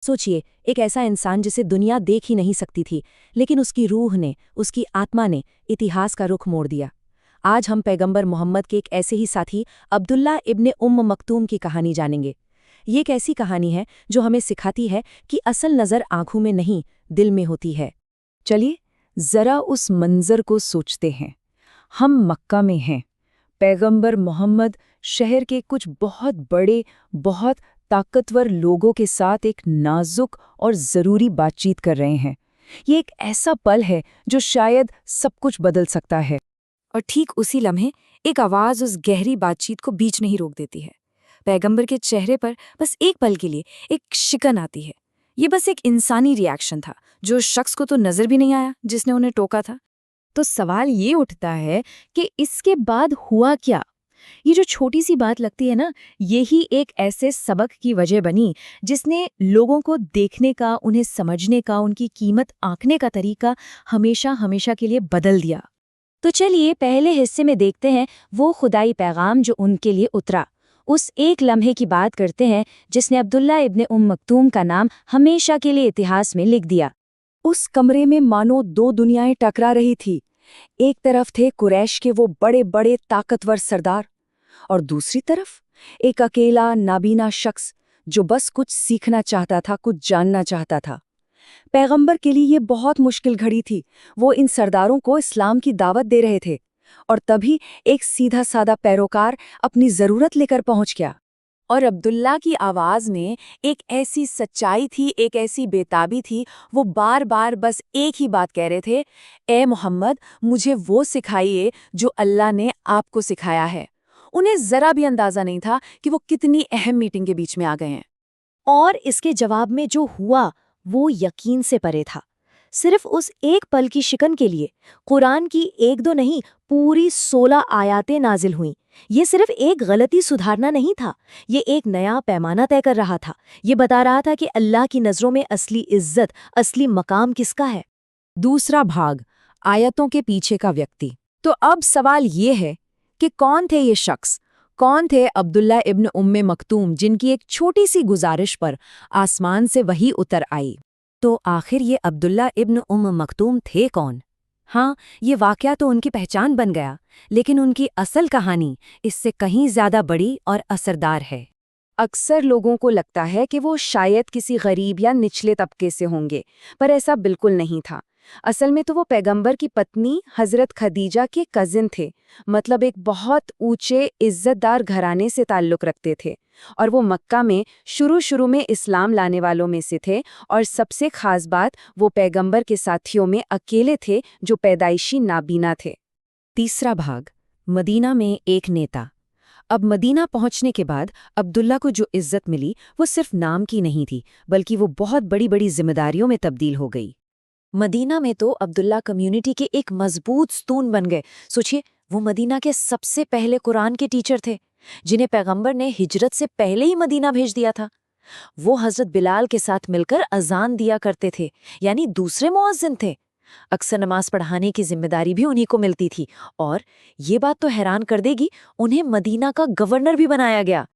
सोचिए, एक ऐसा इंसान जिसे दुनिया देख ही नहीं सकती थी, लेकिन उसकी रूह ने, उसकी आत्मा ने इतिहास का रुख मोड़ दिया। आज हम पैगंबर मोहम्मद के एक ऐसे ही साथी अब्दुल्ला इब्ने मक्तूम की कहानी जानेंगे। ये एक ऐसी कहानी है जो हमें सिखाती है कि असल नज़र आंखों में नहीं, दिल में होती है। चलिए ज़रा उस मंज़र को सोचते हैं। हम मक्का में हैं। पैगंबर मोहम्मद शहर के कुछ बहुत बड़े, बहुत ताकतवर लोगों के साथ एक नाजुक और ज़रूरी बातचीत कर रहे हैं। ये एक ऐसा पल है जो शायद सब कुछ बदल सकता है। और ठीक उसी लम्हे एक आवाज़ उस गहरी बातचीत को बीच में ही रोक देती है। पैगंबर के चेहरे पर बस एक पल के लिए एक शिकन आती है। ये बस एक इंसानी रिएक्शन था, जो उस शख्स को तो नजर भी नहीं आया जिसने उन्हें टोका था। तो सवाल ये उठता है कि इसके बाद हुआ क्या? ये जो छोटी सी बात लगती है ना, यही एक ऐसे सबक की वजह बनी जिसने लोगों को देखने का, उन्हें समझने का, उनकी कीमत आंकने का तरीका हमेशा हमेशा के लिए बदल दिया। तो चलिए पहले हिस्से में देखते हैं वो खुदाई पैगाम जो उनके लिए उतरा। उस एक लम्हे की बात करते हैं जिसने अब्दुल्ला इब्ने मक्तूम का नाम हमेशा के लिए इतिहास में लिख दिया। उस कमरे में मानो दो दुनियाएं टकरा रही थी। एक तरफ थे कुरैश के वो बड़े बड़े ताकतवर सरदार, और दूसरी तरफ एक अकेला नाबीना शख्स जो बस कुछ सीखना चाहता था, कुछ जानना चाहता था। पैगंबर के लिए ये बहुत मुश्किल घड़ी थी। वो इन सरदारों को इस्लाम की दावत दे रहे थे, और तभी एक सीधा साधा पैरोकार अपनी ज़रूरत लेकर पहुंच गया। और अब्दुल्ला की आवाज़ में एक ऐसी सच्चाई थी, एक ऐसी बेताबी थी। वो बार बार बस एक ही बात कह रहे थे, ए मोहम्मद, मुझे वो सिखाइए जो अल्लाह ने आपको सिखाया है। उन्हें ज़रा भी अंदाज़ा नहीं था कि वो कितनी अहम मीटिंग के बीच में आ गए हैं। और इसके जवाब में जो हुआ वो यकीन से परे था। सिर्फ उस एक पल की शिकन के लिए कुरान की एक दो नहीं, पूरी 16 आयातें नाजिल हुईं। ये सिर्फ एक गलती सुधारना नहीं था, ये एक नया पैमाना तय कर रहा था। ये बता रहा था कि अल्लाह की नज़रों में असली इज्जत, असली मकाम किसका है। दूसरा भाग, आयतों के पीछे का व्यक्ति। तो अब सवाल ये है कि कौन थे ये शख्स? कौन थे अब्दुल्ला इब्न उम्मे मक्तूम, जिनकी एक छोटी सी गुजारिश पर आसमान से वही उतर आई? तो आखिर ये अब्दुल्ला इब्न मक्तूम थे कौन? हाँ, ये वाक़या तो उनकी पहचान बन गया, लेकिन उनकी असल कहानी इससे कहीं ज़्यादा बड़ी और असरदार है। अक्सर लोगों को लगता है कि वो शायद किसी गरीब या निचले तबके से होंगे, पर ऐसा बिल्कुल नहीं था। असल में तो वो पैगंबर की पत्नी हज़रत खदीजा के कज़िन थे, मतलब एक बहुत ऊंचे इज्जतदार घराने से ताल्लुक़ रखते थे, और वो मक्का में शुरू में इस्लाम लाने वालों में से थे। और सबसे ख़ास बात, वो पैगंबर के साथियों में अकेले थे जो पैदाइशी नाबीना थे। तीसरा भाग, मदीना में एक नेता। अब मदीना पहुंचने के बाद अब्दुल्ला को जो इज्जत मिली वो सिर्फ नाम की नहीं थी, बल्कि वो बहुत बड़ी बड़ी जिम्मेदारियों में तब्दील हो गई। मदीना में तो अब्दुल्ला कम्युनिटी के एक मजबूत स्तून बन गए। सोचिए, वो मदीना के सबसे पहले कुरान के टीचर थे, जिन्हें पैगंबर ने हिजरत से पहले ही मदीना भेज दिया था। वो हजरत बिलाल के साथ मिलकर अजान दिया करते थे, यानी दूसरे मुअज्जिन थे। अक्सर नमाज पढ़ाने की जिम्मेदारी भी उन्हीं को मिलती थी, और ये बात तो हैरान कर देगी, उन्हें मदीना का गवर्नर भी बनाया गया।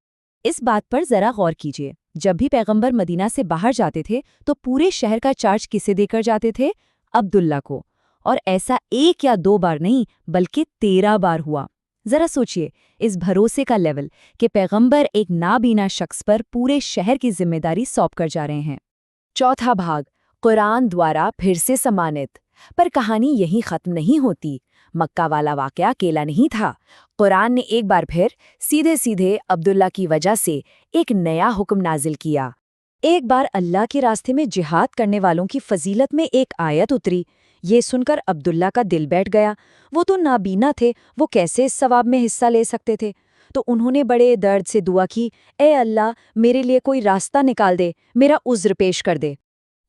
इस बात पर जरा गौर कीजिए। जब भी पैगंबर मदीना से बाहर जाते थे तो पूरे शहर का चार्ज किसे देकर जाते थे? अब्दुल्ला को। और ऐसा एक या दो बार नहीं, बल्कि 13 बार हुआ। जरा सोचिए इस भरोसे का लेवल कि पैगंबर एक नाबीना शख्स पर पूरे शहर की जिम्मेदारी सौंप कर जा रहे हैं। चौथा भाग, कुरान द्वारा फिर से सम्मानित। पर कहानी यहीं खत्म नहीं होती। मक्का वाला वाकया अकेला नहीं था। कुरान ने एक बार फिर सीधे सीधे अब्दुल्ला की वजह से एक नया हुक्म नाजिल किया। एक बार अल्लाह के रास्ते में जिहाद करने वालों की फजीलत में एक आयत उतरी। ये सुनकर अब्दुल्ला का दिल बैठ गया। वो तो नाबीना थे, वो कैसे इस सवाब में हिस्सा ले सकते थे? तो उन्होंने बड़े दर्द से दुआ की, ए अल्लाह, मेरे लिए कोई रास्ता निकाल दे, मेरा उज़्र पेश कर दे।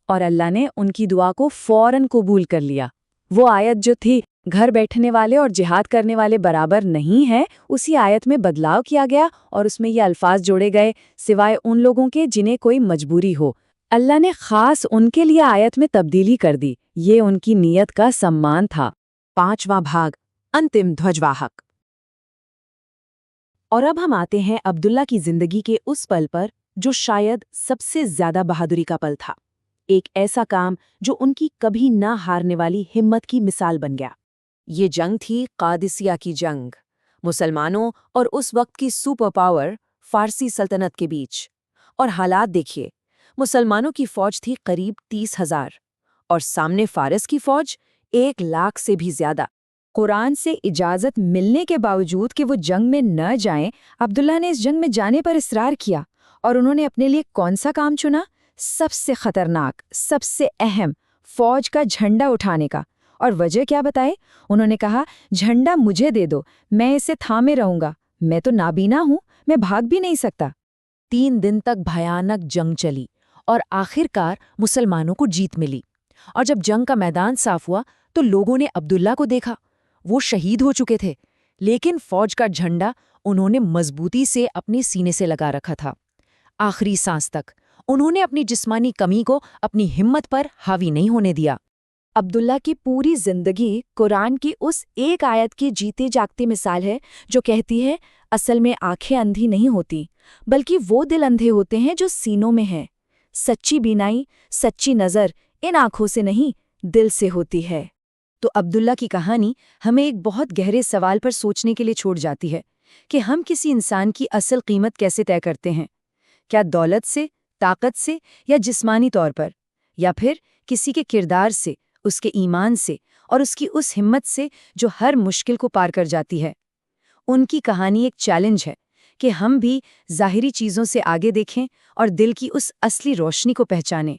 और अल्लाह ने उनकी दुआ को फौरन कबूल कर लिया। वो आयत जो थी घर बैठने वाले और जिहाद करने वाले बराबर नहीं है, उसी आयत में बदलाव किया गया और उसमें ये अल्फाज जोड़े गए, सिवाय उन लोगों के जिन्हें कोई मजबूरी हो। अल्लाह ने खास उनके लिए आयत में तब्दीली कर दी। ये उनकी नीयत का सम्मान था। पांचवा भाग, अंतिम ध्वजवाहक। और अब हम आते हैं अब्दुल्ला की जिंदगी के उस पल पर जो शायद सबसे ज्यादा बहादुरी का पल था। एक ऐसा काम जो उनकी कभी ना हारने वाली हिम्मत की मिसाल बन गया। ये जंग थी कादिसिया की जंग, मुसलमानों और उस वक्त की सुपर पावर फारसी सल्तनत के बीच। और हालात देखिए, मुसलमानों की फौज थी करीब 30,000 और सामने फारस की फौज 1 लाख से भी ज्यादा। कुरान से इजाजत मिलने के बावजूद कि वो जंग में न जाएं, अब्दुल्ला ने इस जंग में जाने पर इसरार किया। और उन्होंने अपने लिए कौन सा काम चुना? सबसे खतरनाक, सबसे अहम, फौज का झंडा उठाने का। और वजह क्या बताए? उन्होंने कहा, झंडा मुझे दे दो, मैं इसे थामे रहूंगा, मैं तो नाबीना हूं, मैं भाग भी नहीं सकता। 3 दिन तक भयानक जंग चली और आखिरकार मुसलमानों को जीत मिली। और जब जंग का मैदान साफ हुआ तो लोगों ने अब्दुल्ला को देखा। वो शहीद हो चुके थे, लेकिन फौज का झंडा उन्होंने मजबूती से अपने सीने से लगा रखा था। आखिरी सांस तक उन्होंने अपनी जिस्मानी कमी को अपनी हिम्मत पर हावी नहीं होने दिया। अब्दुल्ला की पूरी जिंदगी कुरान की उस एक आयत की जीती जागती मिसाल है जो कहती है, असल में आंखें अंधी नहीं होती, बल्कि वो दिल अंधे होते हैं जो सीनों में हैं। सच्ची बीनाई, सच्ची नज़र इन आंखों से नहीं, दिल से होती है। तो अब्दुल्ला की कहानी हमें एक बहुत गहरे सवाल पर सोचने के लिए छोड़ जाती है कि हम किसी इंसान की असल कीमत कैसे तय करते हैं? क्या दौलत से, ताकत से, या जिस्मानी तौर पर, या फिर किसी के किरदार से, उसके ईमान से और उसकी उस हिम्मत से जो हर मुश्किल को पार कर जाती है? उनकी कहानी एक चैलेंज है कि हम भी ज़ाहिरी चीज़ों से आगे देखें और दिल की उस असली रोशनी को पहचानें।